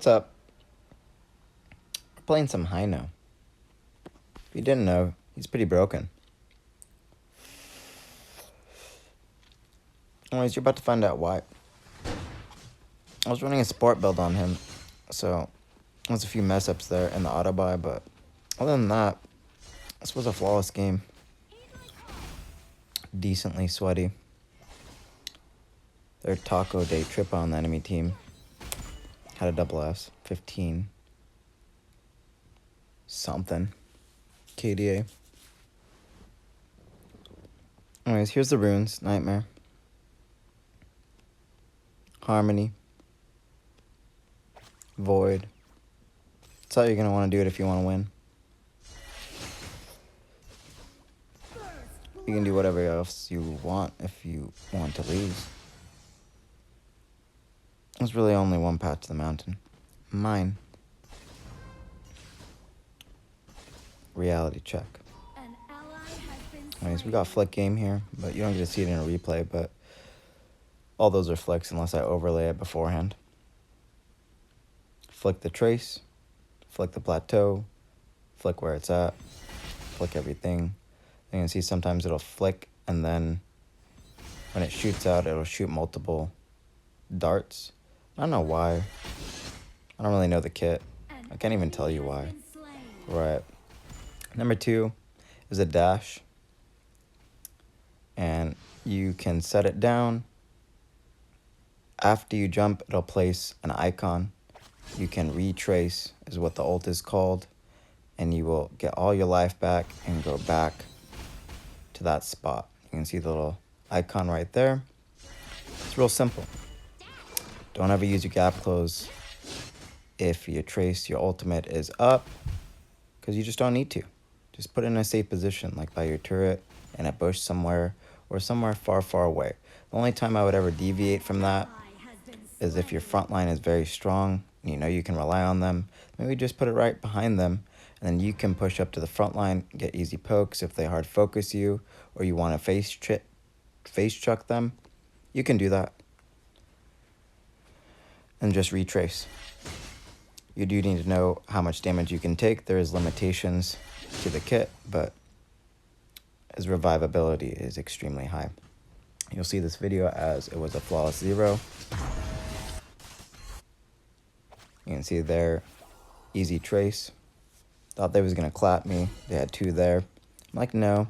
what's up? We're playing some Heino. If you didn't know, he's pretty broken. Anyways, you're about to find out why. I was running a sport build on him, so there's a few mess ups there in the auto buy, but other than that, this was a flawless game. Decently sweaty. Their taco day trip on the enemy team had a double S, 15 something KDA. Anyways, here's the runes. Nightmare, Harmony, Void. That's how you're going to want to do it if you want to win. You can do whatever else you want if you want to lose. There's really only one path to the mountain. Mine. Reality check. Anyways, we got flick game here, but you don't get to see it in a replay, but all those are flicks unless I overlay it beforehand. Flick the trace, flick the plateau, flick where it's at, flick everything. You can see sometimes it'll flick, and then when it shoots out, it'll shoot multiple darts. I don't know why. I don't really know the kit. I can't even tell you why. Right. Number 2 is a dash. And you can set it down. After you jump, it'll place an icon. You can retrace, is what the ult is called. And you will get all your life back and go back to that spot. You can see the little icon right there. It's real simple. Don't ever use your gap close if your trace, your ultimate is up, because you just don't need to. Just put it in a safe position, like by your turret, in a bush somewhere, or somewhere far, far away. The only time I would ever deviate from that is if your front line is very strong, and you know you can rely on them. Maybe just put it right behind them, and then you can push up to the front line, get easy pokes if they hard focus you, or you want to face chuck them. You can do that. And just retrace. You do need to know how much damage you can take. There is limitations to the kit, but his revivability is extremely high. You'll see this video as it was a flawless 0. You can see there, easy trace. Thought they was going to clap me. They had 2 there. I'm like, no.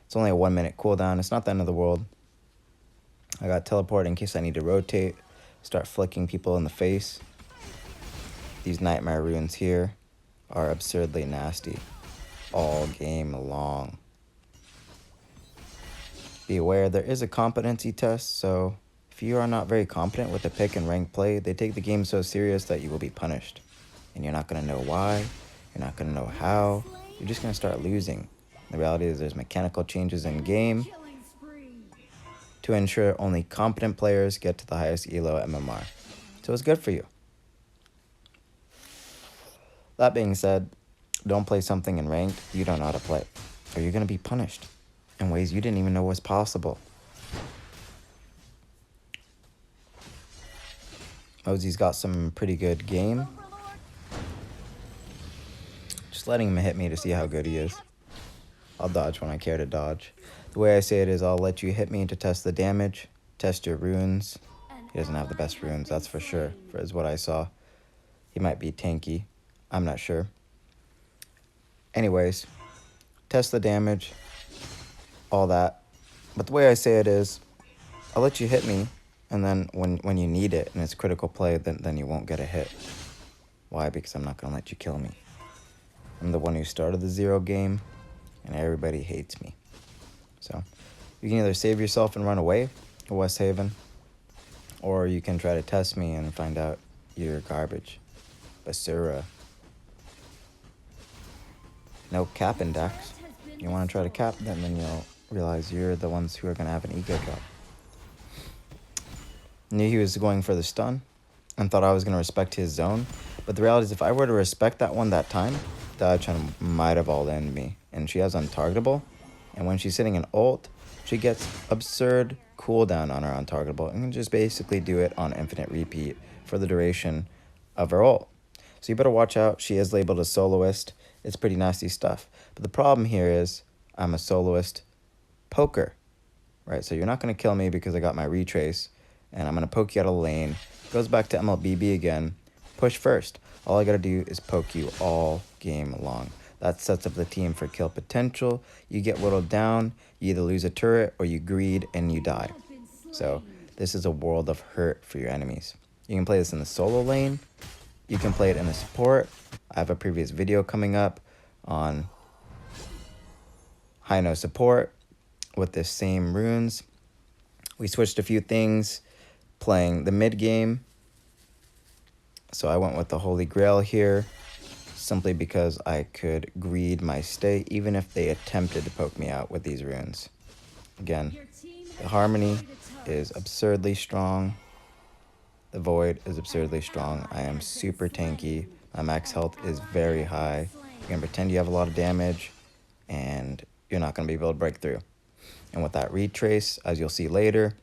It's only a 1 minute cooldown. It's not the end of the world. I got teleport in case I need to rotate. Start flicking people in the face. These nightmare runes here are absurdly nasty all game long. Be aware there is a competency test, so if you are not very competent with the pick and rank play, they take the game so serious that you will be punished. And you're not going to know why, you're not going to know how, you're just going to start losing. The reality is there's mechanical changes in game to ensure only competent players get to the highest elo MMR. So it's good for you. That being said, don't play something in ranked you don't know how to play, or you're going to be punished in ways you didn't even know was possible. Mosey's got some pretty good game. Just letting him hit me to see how good he is. I'll dodge when I care to dodge. The way I say it is I'll let you hit me to test the damage, test your runes. He doesn't have the best runes, that's for sure, is what I saw. He might be tanky. I'm not sure. Anyways, test the damage, all that. But the way I say it is I'll let you hit me, and then when you need it and it's critical play, then you won't get a hit. Why? Because I'm not going to let you kill me. I'm the one who started the 0 game, and everybody hates me. So you can either save yourself and run away to West Haven, or you can try to test me and find out you're garbage. Basura. No capping, Dax. You want to try to cap, then you'll realize you're the ones who are going to have an ego drop. Knew he was going for the stun and thought I was going to respect his zone. But the reality is if I were to respect that one that time, Diochan might have all-in me. And she has untargetable. And when she's sitting in ult, she gets absurd cooldown on her untargetable and can just basically do it on infinite repeat for the duration of her ult. So you better watch out. She is labeled a soloist. It's pretty nasty stuff. But the problem here is I'm a soloist poker, right? So you're not going to kill me because I got my retrace, and I'm going to poke you out of the lane. Goes back to MLBB again. Push first. All I got to do is poke you all game long. That sets up the team for kill potential. You get whittled down, you either lose a turret or you greed and you die. So this is a world of hurt for your enemies. You can play this in the solo lane. You can play it in the support. I have a previous video coming up on Heino support with the same runes. We switched a few things playing the mid game. So I went with the Holy Grail here, simply because I could greed my stay even if they attempted to poke me out with these runes. Again, the Harmony is absurdly strong. The Void is absurdly strong. I am super tanky. My max health is very high. You can pretend you have a lot of damage, and you're not going to be able to break through. And with that retrace, as you'll see later,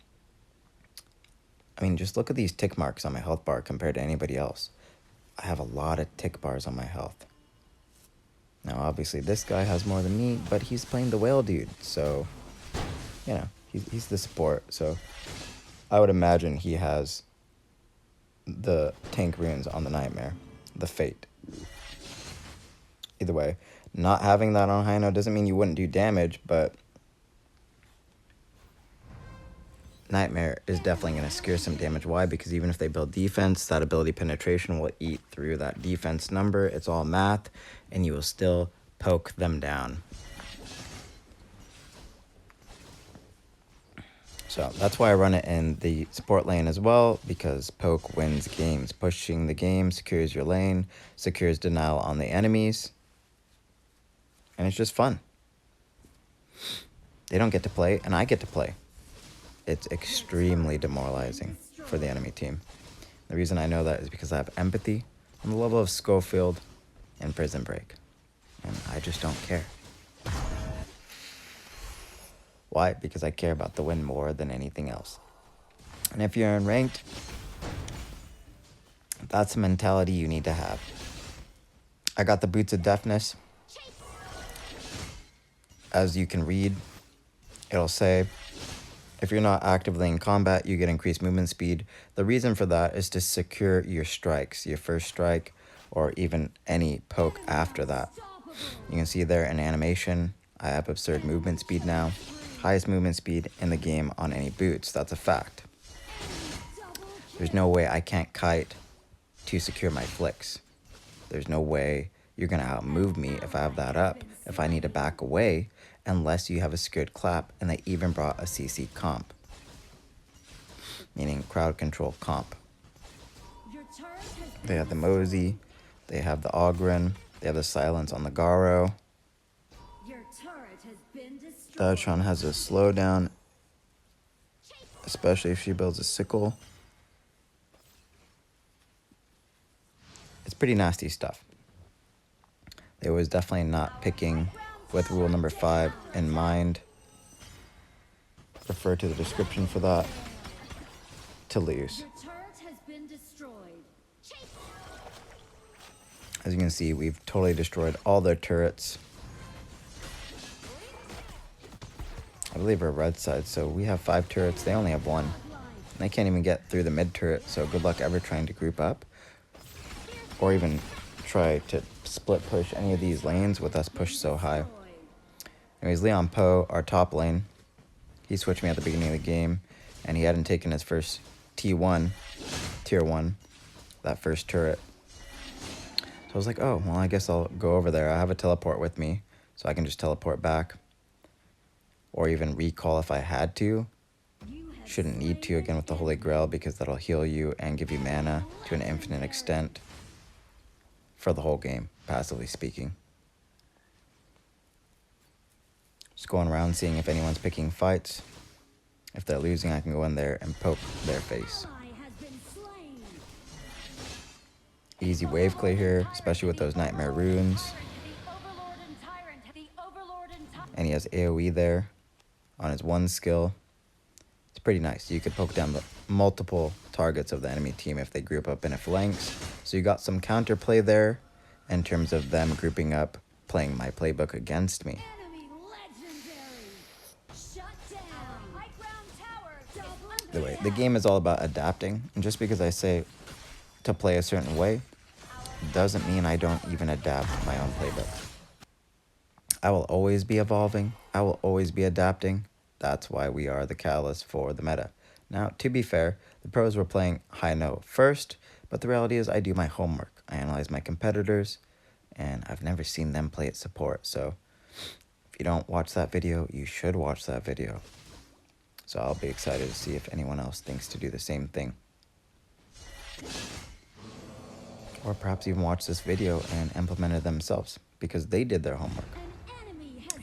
I mean, just look at these tick marks on my health bar compared to anybody else. I have a lot of tick bars on my health. Now, obviously, this guy has more than me, but he's playing the whale dude. So, you know, he's the support. So I would imagine he has the tank runes on the Nightmare, the Fate. Either way, not having that on Heino doesn't mean you wouldn't do damage, but Nightmare is definitely going to secure some damage. Why? Because even if they build defense, that ability penetration will eat through that defense number. It's all math, and you will still poke them down. So that's why I run it in the support lane as well, because poke wins games. Pushing the game secures your lane, secures denial on the enemies, and it's just fun. They don't get to play, and I get to play. It's extremely demoralizing for the enemy team. The reason I know that is because I have empathy on the level of Schofield and Prison Break. And I just don't care. Why? Because I care about the win more than anything else. And if you're in ranked, that's a mentality you need to have. I got the Boots of Deafness. As you can read, it'll say, if you're not actively in combat, you get increased movement speed. The reason for that is to secure your strikes, your first strike, or even any poke after that. You can see there in animation, I have absurd movement speed now. Highest movement speed in the game on any boots. That's a fact. There's no way I can't kite to secure my flicks. There's no way you're going to outmove me if I have that up. If I need to back away, unless you have a secured clap, and they even brought a CC comp, meaning crowd control comp. They have the Mosey, they have the Ogren, they have the silence on the Garo. Diochan has a slowdown, especially if she builds a sickle. It's pretty nasty stuff. They was definitely not picking with rule number 5 in mind. Refer to the description for that to lose. As you can see, we've totally destroyed all their turrets. I believe we're red side, so we have 5 turrets. They only have 1. And they can't even get through the mid turret, so good luck ever trying to group up. Or even try to split push any of these lanes with us pushed so high. Anyways, Leon Poe, our top lane, he switched me at the beginning of the game, and he hadn't taken his first tier 1, that first turret. So I was like, oh, well, I guess I'll go over there. I have a teleport with me, so I can just teleport back. Or even recall if I had to. Shouldn't need to, again, with the Holy Grail, because that'll heal you and give you mana to an infinite extent for the whole game, passively speaking. Just going around seeing if anyone's picking fights. If they're losing, I can go in there and poke their face. Easy wave clear here, especially with those Nightmare runes. And he has AoE there on his 1 skill. It's pretty nice. You could poke down the multiple targets of the enemy team if they group up in a phalanx. So you got some counterplay there in terms of them grouping up, playing my playbook against me. The way the game is all about adapting, and just because I say to play a certain way doesn't mean I don't even adapt my own playbook. I will always be evolving. I will always be adapting. That's why we are the catalyst for the meta. Now, to be fair, the pros were playing Heino first, but the reality is I do my homework. I analyze my competitors, and I've never seen them play at support. So if you don't watch that video, you should watch that video. So I'll be excited to see if anyone else thinks to do the same thing. Or perhaps even watch this video and implement it themselves, because they did their homework.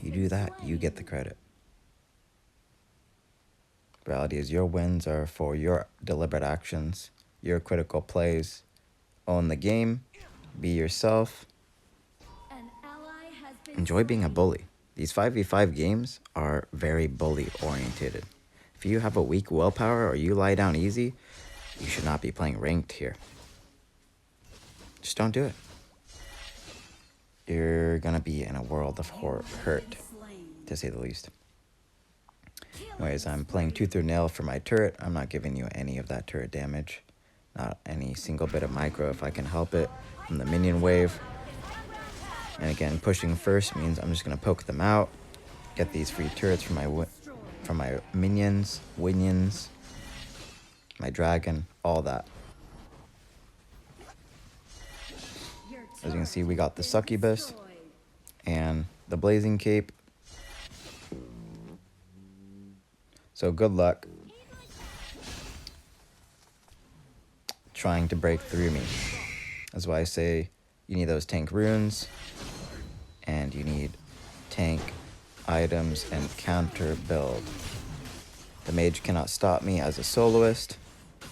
You do that, you get the credit. Reality is your wins are for your deliberate actions, your critical plays. Own the game, be yourself. Enjoy being a bully. These 5v5 games are very bully orientated. If you have a weak willpower or you lie down easy, you should not be playing ranked here. Just don't do it. You're gonna be in a world of hurt, to say the least. Anyways, I'm playing tooth or nail for my turret. I'm not giving you any of that turret damage. Not any single bit of micro if I can help it from the minion wave. And again, pushing first means I'm just gonna poke them out, get these free turrets from my minions, my dragon, all that. As you can see, we got the succubus and the blazing cape. So good luck trying to break through me. That's why I say you need those tank runes, and you need tank items and counter build. The mage cannot stop me as a soloist,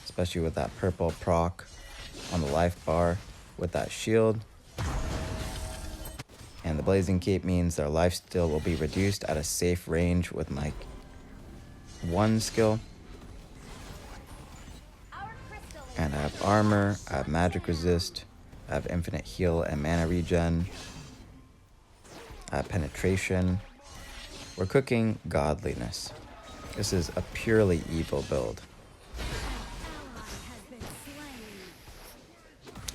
especially with that purple proc on the life bar with that shield. And the blazing cape means their lifesteal will be reduced at a safe range with my 1 skill. And I have armor, I have magic resist, I have infinite heal and mana regen, I have penetration. We're cooking godliness. This is a purely evil build.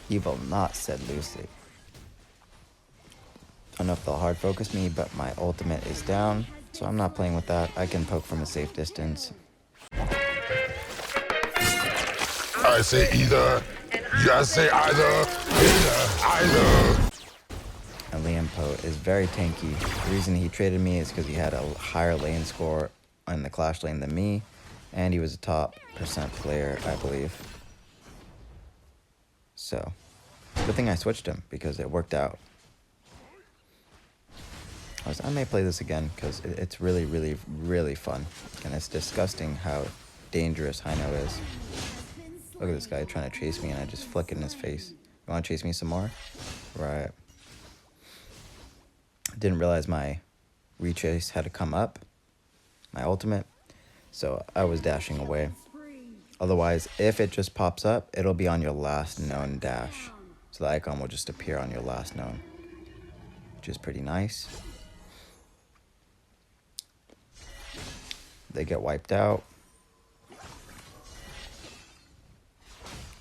Evil not said loosely. I don't know if they'll hard focus me, but my ultimate is down, so I'm not playing with that. I can poke from a safe distance. I say either. You guys say either. And Liam Poe is very tanky. The reason he traded me is because he had a higher lane score in the Clash lane than me, and he was a top % player, I believe. So, good thing I switched him because it worked out. I may play this again because it's really, really, really fun. And it's disgusting how dangerous Heino is. Look at this guy trying to chase me and I just flick it in his face. You want to chase me some more? Right. Didn't realize my rechase had to come up. My ultimate. So I was dashing away. Otherwise, if it just pops up, it'll be on your last known dash. So the icon will just appear on your last known. Which is pretty nice. They get wiped out.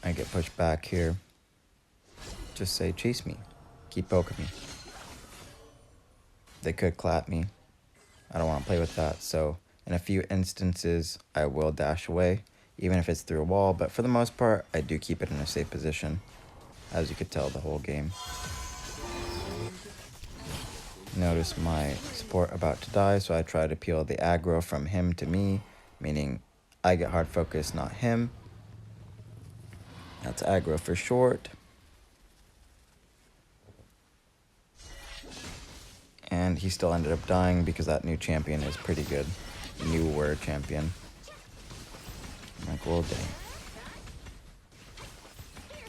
I get pushed back here. Just say, chase me. Keep poking me. They could clap me. I don't want to play with that. So in a few instances, I will dash away, even if it's through a wall. But for the most part, I do keep it in a safe position, as you could tell the whole game. Notice my support about to die, so I try to peel the aggro from him to me, meaning I get hard focus, not him. That's aggro for short. And he still ended up dying because that new champion is pretty good. Newer champion. I'm like, well, dang.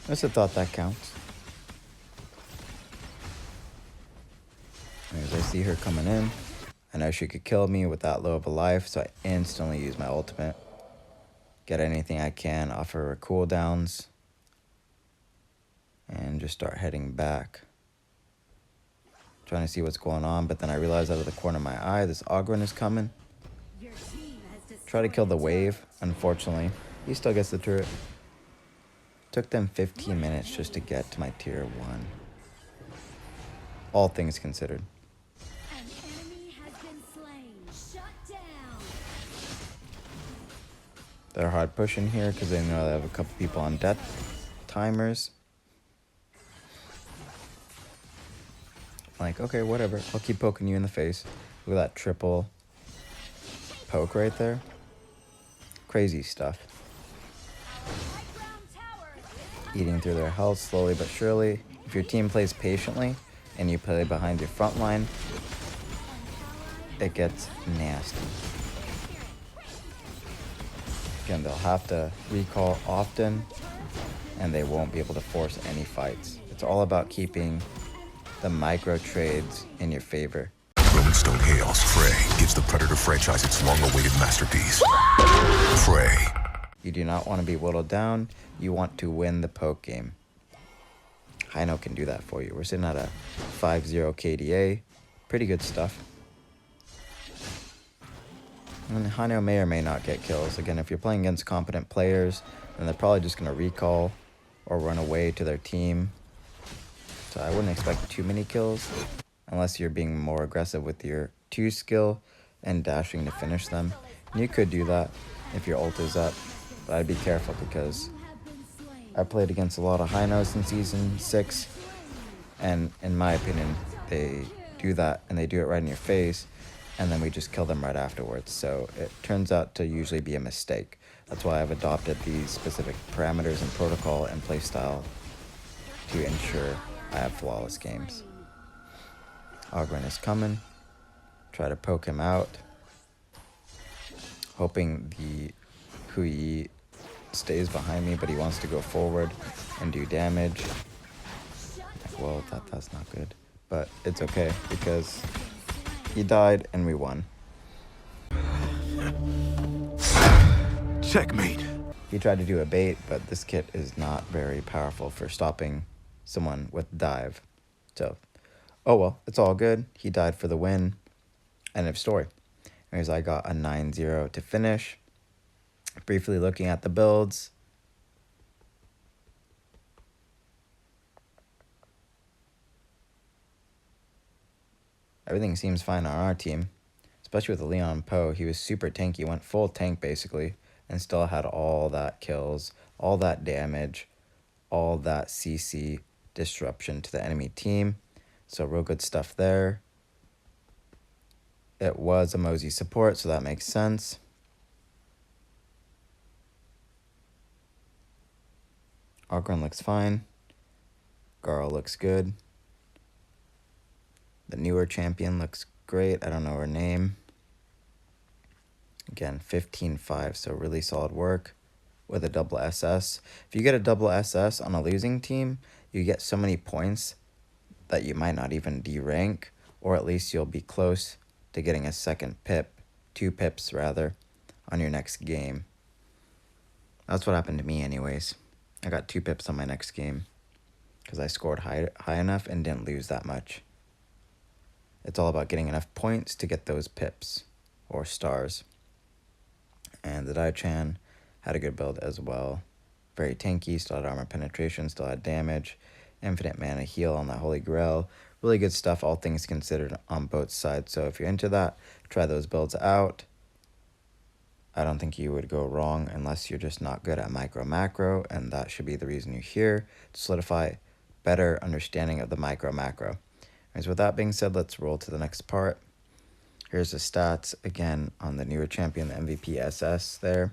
I just thought that counts. Anyways, I see her coming in. I know she could kill me with that low of a life, so I instantly use my ultimate. get anything I can off her cooldowns, and just start heading back. Trying to see what's going on, but then I realized out of the corner of my eye, this Ogren is coming. Try to kill the wave. Unfortunately, he still gets the turret. Took them 15 minutes just to get to my tier 1. All things considered. An enemy has been slain. Shut down. They're hard pushing here because they know they have a couple people on death timers. Like, okay, whatever. I'll keep poking you in the face. Look at that triple poke right there. Crazy stuff. Eating through their health slowly but surely. If your team plays patiently and you play behind your front line, it gets nasty. Again, they'll have to recall often and they won't be able to force any fights. It's all about keeping the micro trades in your favor. Rolling Stone hails Frey, gives the Predator franchise its long-awaited masterpiece. Frey. You do not want to be whittled down. You want to win the poke game. Heino can do that for you. We're sitting at a 5-0 KDA. Pretty good stuff. And Heino may or may not get kills. Again, if you're playing against competent players, then they're probably just going to recall or run away to their team. So I wouldn't expect too many kills unless you're being more aggressive with your 2 skill and dashing to finish them. And you could do that if your ult is up, but I'd be careful because I played against a lot of Heinos in Season 6, and in my opinion, they do that and they do it right in your face, and then we just kill them right afterwards. So it turns out to usually be a mistake. That's why I've adopted these specific parameters and protocol and playstyle to ensure I have flawless games. Ogren is coming. Try to poke him out. Hoping the Hui stays behind me, but he wants to go forward and do damage. Well, that's not good. But it's okay because he died and we won. Checkmate. He tried to do a bait, but this kit is not very powerful for stopping someone with dive. So, oh well, it's all good. He died for the win. End of story. Anyways, I got a 9-0 to finish. Briefly looking at the builds. Everything seems fine on our team, especially with the Leon Poe. He was super tanky, went full tank basically, and still had all that kills, all that damage, all that CC disruption to the enemy team. So real good stuff there. It was a Mosey support, so that makes sense. Ogren looks fine. Garl looks good. The newer champion looks great. I don't know her name. Again, 15-5, so really solid work with a double SS. If you get a double SS on a losing team, you get so many points that you might not even D-rank, or at least you'll be close to getting a second pip, 2 pips rather, on your next game. That's what happened to me anyways. I got 2 pips on my next game because I scored high enough and didn't lose that much. It's all about getting enough points to get those pips or stars. And the Diochan had a good build as well. Very tanky, still had armor penetration, still had damage, infinite mana heal on that Holy Grail. Really good stuff, all things considered, on both sides. So if you're into that, try those builds out. I don't think you would go wrong unless you're just not good at micro macro, and that should be the reason you're here, to solidify better understanding of the micro macro. Anyways, with that being said, let's roll to the next part. Here's the stats again on the newer champion, the MVP SS there.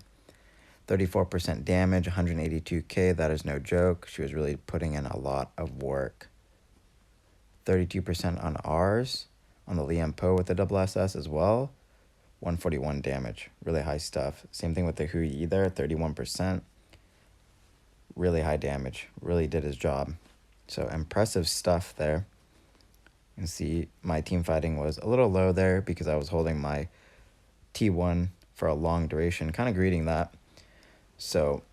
34% damage, 182k, that is no joke. She was really putting in a lot of work. 32% on ours, on the Liam Poe with the double SS as well. 141 damage, really high stuff. Same thing with the Hui there, 31%. Really high damage, really did his job. So impressive stuff there. You can see my team fighting was a little low there because I was holding my T1 for a long duration, kind of greeting that. So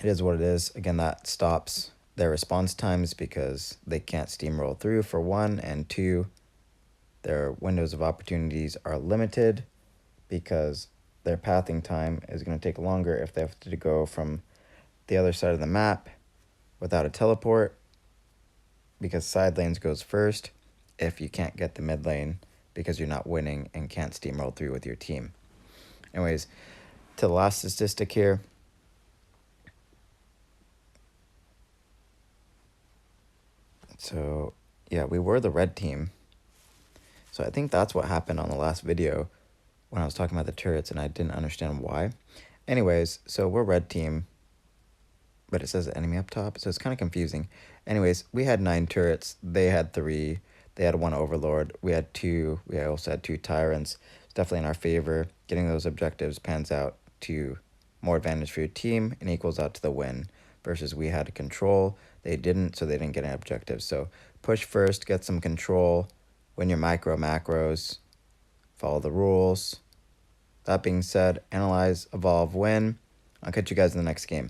it is what it is. Again, that stops their response times because they can't steamroll through, for one, and two, their windows of opportunities are limited because their pathing time is going to take longer if they have to go from the other side of the map without a teleport, because side lanes goes first if you can't get the mid lane because you're not winning and can't steamroll through with your team. Anyways, to the last statistic here. So, yeah, we were the red team. So I think that's what happened on the last video when I was talking about the turrets and I didn't understand why. Anyways, so we're red team, but it says enemy up top, so it's kind of confusing. Anyways, we had 9 turrets. They had 3. They had 1 Overlord. We had 2. We also had 2 Tyrants. It's definitely in our favor. Getting those objectives pans out to more advantage for your team and equals out to the win. Versus we had control. They didn't, so they didn't get an objective. So push first, get some control, win your micro macros, follow the rules. That being said, analyze, evolve, win. I'll catch you guys in the next game.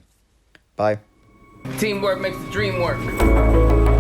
Bye. Teamwork makes the dream work.